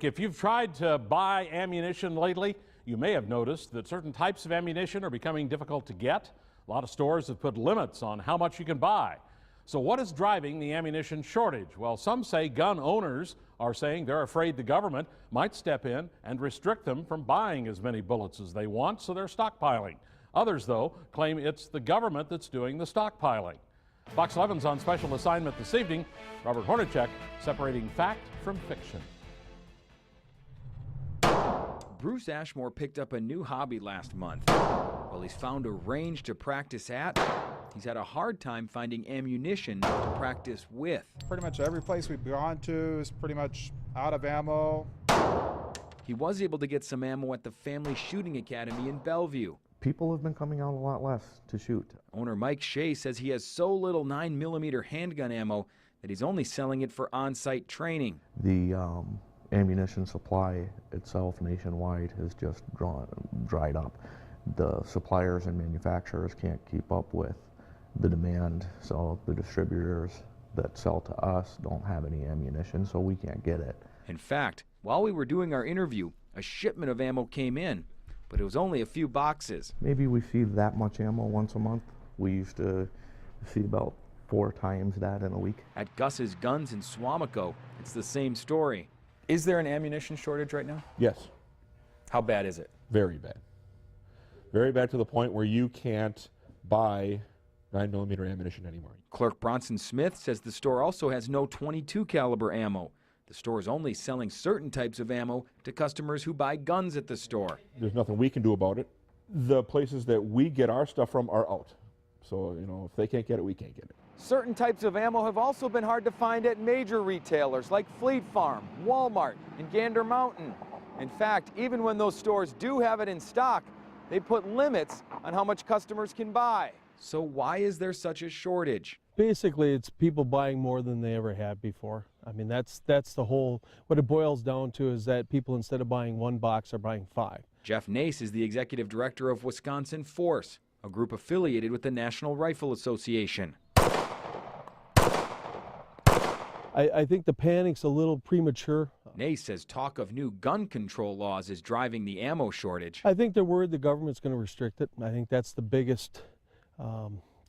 If you've tried to buy ammunition lately, you may have noticed that certain types of ammunition are becoming difficult to get. A lot of stores have put limits on how much you can buy. So what is driving the ammunition shortage? Well, some say gun owners are saying they're afraid the government might step in and restrict them from buying as many bullets as they want, so they're stockpiling. Others, though, claim it's the government that's doing the stockpiling. Fox 11's on special assignment this evening. Robert Hornacek separating fact from fiction. Bruce Ashmore picked up a new hobby last month. While he's found a range to practice at, he's had a hard time finding ammunition to practice with. Pretty much every place we've gone to is pretty much out of ammo. He was able to get some ammo at the Family Shooting Academy in Bellevue. People have been coming out a lot less to shoot. Owner Mike Shea says he has so little 9mm handgun ammo that he's only selling it for on-site training. The ammunition supply itself nationwide has just dried up. The suppliers and manufacturers can't keep up with the demand, so the distributors that sell to us don't have any ammunition, so we can't get it. In fact, while we were doing our interview, a shipment of ammo came in, but it was only a few boxes. Maybe we see that much ammo once a month. We used to see about 4 times that in a week. At Gus's Guns in Swamico, it's the same story. Is there an ammunition shortage right now? Yes. How bad is it? Very bad. Very bad to the point where you can't buy 9mm ammunition anymore. Clerk Bronson Smith says the store also has no .22 caliber ammo. The store is only selling certain types of ammo to customers who buy guns at the store. There's nothing we can do about it. The places that we get our stuff from are out. So, if they can't get it, we can't get it. Certain types of ammo have also been hard to find at major retailers like Fleet Farm, Walmart, and Gander Mountain. In fact, even when those stores do have it in stock, they put limits on how much customers can buy. So why is there such a shortage? Basically, it's people buying more than they ever had before. I mean, that's the whole, what it boils down to is that people, instead of buying 1 box, are buying 5. Jeff Nace is the executive director of Wisconsin Force, a group affiliated with the National Rifle Association. I think the panic's a little premature. Nace says talk of new gun control laws is driving the ammo shortage. I think they're worried the government's going to restrict it. I think that's the biggest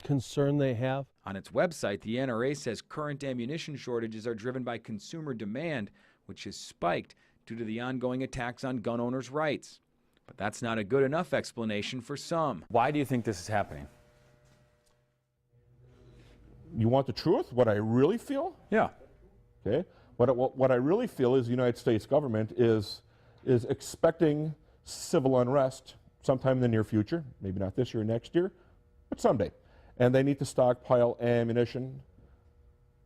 concern they have. On its website, the NRA says current ammunition shortages are driven by consumer demand, which has spiked due to the ongoing attacks on gun owners' rights. But that's not a good enough explanation for some. Why do you think this is happening? You want the truth? What I really feel? Yeah. Okay. What I really feel is the United States government is expecting civil unrest sometime in the near future, maybe not this year or next year, but someday. And they need to stockpile ammunition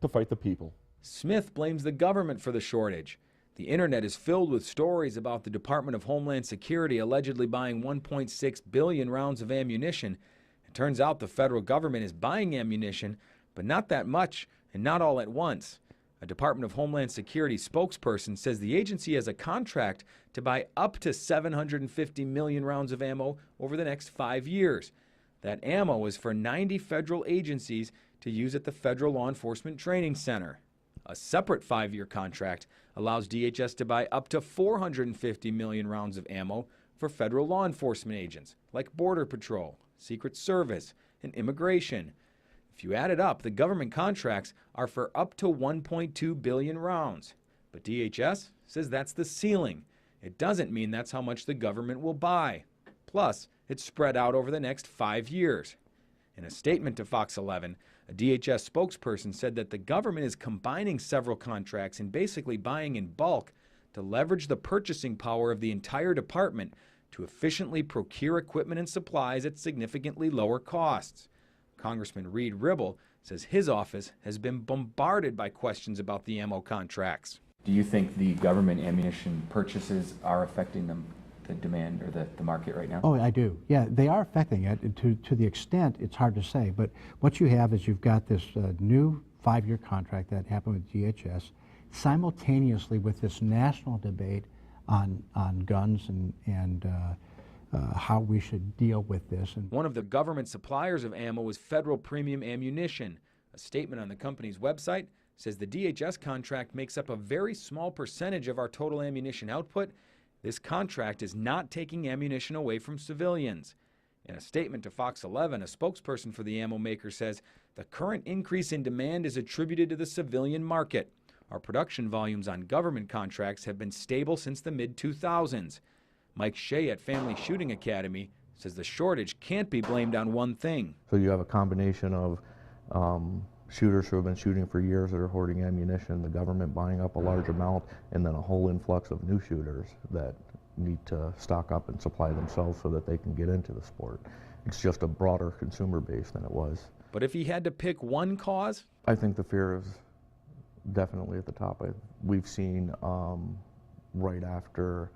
to fight the people. Smith blames the government for the shortage. The internet is filled with stories about the Department of Homeland Security allegedly buying 1.6 billion rounds of ammunition. It turns out the federal government is buying ammunition, but not that much and not all at once. A Department of Homeland Security spokesperson says the agency has a contract to buy up to 750 million rounds of ammo over the next 5 years. That ammo is for 90 federal agencies to use at the Federal Law Enforcement Training Center. A separate 5-year contract allows DHS to buy up to 450 million rounds of ammo for federal law enforcement agents like Border Patrol, Secret Service, and Immigration. If you add it up, the government contracts are for up to 1.2 billion rounds. But DHS says that's the ceiling. It doesn't mean that's how much the government will buy. Plus, it's spread out over the next 5 years. In a statement to Fox 11, a DHS spokesperson said that the government is combining several contracts and basically buying in bulk to leverage the purchasing power of the entire department to efficiently procure equipment and supplies at significantly lower costs. Congressman Reed Ribble says his office has been bombarded by questions about the ammo contracts. Do you think the government ammunition purchases are affecting the demand or the market right now? Oh, I do. Yeah, they are affecting it to the extent it's hard to say. But what you have is you've got this new 5-year contract that happened with DHS simultaneously with this national debate on guns and how we should deal with this. And one of the government suppliers of ammo is Federal Premium Ammunition. A statement on the company's website says the DHS contract makes up a very small percentage of our total ammunition output. This contract is not taking ammunition away from civilians. In a statement to Fox 11, a spokesperson for the ammo maker says the current increase in demand is attributed to the civilian market. Our production volumes on government contracts have been stable since the mid-2000s. Mike Shea at Family Shooting Academy says the shortage can't be blamed on one thing. So you have a combination of shooters who have been shooting for years that are hoarding ammunition, the government buying up a large amount, and then a whole influx of new shooters that need to stock up and supply themselves so that they can get into the sport. It's just a broader consumer base than it was. But if he had to pick one cause? I think the fear is definitely at the top. We've seen right after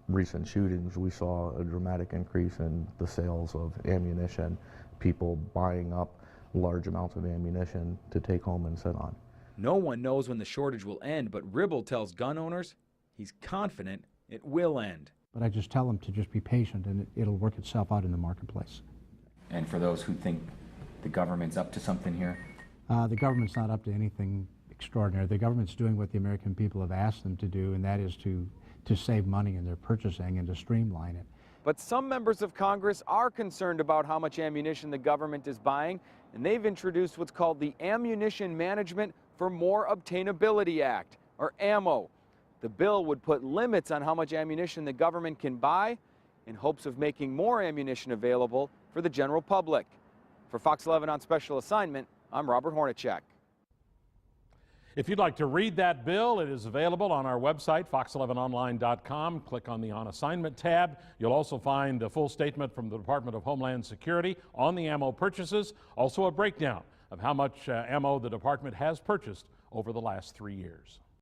recent shootings, we saw a dramatic increase in the sales of ammunition, people buying up large amounts of ammunition to take home and sit on. No one knows when the shortage will end, but Ribble tells gun owners he's confident it will end. But I just tell them to just be patient, and it'll work itself out in the marketplace. And for those who think the government's up to something here? The government's not up to anything extraordinary. The government's doing what the American people have asked them to do, and that is to save money in their purchasing and to streamline it. But some members of Congress are concerned about how much ammunition the government is buying, and they've introduced what's called the Ammunition Management for More Obtainability Act, or AMMO. The bill would put limits on how much ammunition the government can buy in hopes of making more ammunition available for the general public. For Fox 11 on special assignment, I'm Robert Hornacek. If you'd like to read that bill, it is available on our website, fox11online.com. Click on the On Assignment tab. You'll also find a full statement from the Department of Homeland Security on the ammo purchases, also a breakdown of how much ammo the department has purchased over the last 3 years.